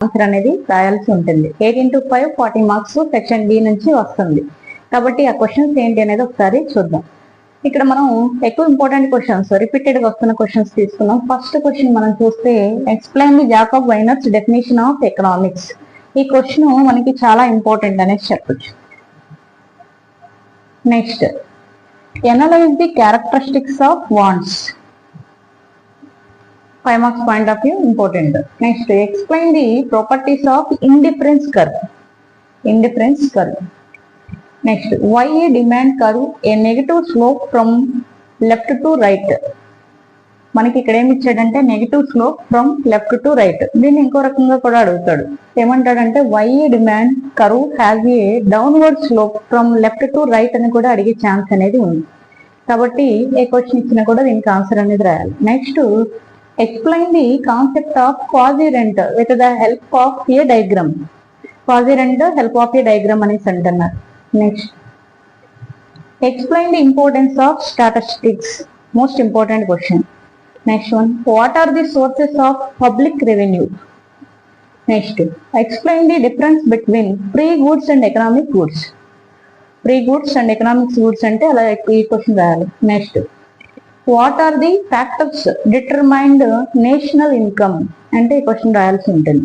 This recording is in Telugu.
ఆన్సర్ అనేది రాయాల్సి ఉంటుంది. 8 into 5 40 మార్క్స్ సెక్షన్ బి నుంచి వస్తుంది. కాబట్టి ఆ క్వశ్చన్స్ ఏంటి అనేది ఒకసారి చూద్దాం. ఇక్కడ మనం ఎక్కువ ఇంపార్టెంట్ క్వశ్చన్స్ రిపీటెడ్ గా వస్తున్న క్వశ్చన్స్ తీసుకున్నాం. ఫస్ట్ క్వశ్చన్ మనం చూస్తే explain the Jacob Viner's definition of economics. ఈ క్వశ్చన్ మనకి చాలా ఇంపార్టెంట్ అనేది చెప్పొచ్చు. Next, analyze the characteristics of wants. 5 marks point of view important. Next, explain the properties of indifference curve. Indifference curve. Next, why a demand curve a negative slope from left to right. మనకి ఇక్కడ ఏమి ఇచ్చాడంటే negative slope from left to right. దీన్ని ఇంకో రకంగా కూడా అడుగుతాడు. ఏమంటాడంటే why a demand curve has a downward slope from left to right అని కూడా అడిగే ఛాన్స్ అనేది ఉంది. కాబట్టి ఏ క్వశ్చన్ ఇచ్చినా కూడా దీనికి ఆన్సర్ అనేది రాయాలి. Next, explain the concept of quasi-rent with the help of a diagram. Quasi-rent help of a diagram అనేసి అంటున్నారు. Next, explain the importance of statistics. Most important question. Next one, what are the sources of public revenue? Next, explain the difference between free goods and economic goods. Free goods and economic goods అంటే అలా ఈ క్వశ్చన్ రాయాలి. Next, what are the factors determined national income అంటే ఈ క్వశ్చన్ రాయాల్సి ఉంటుంది.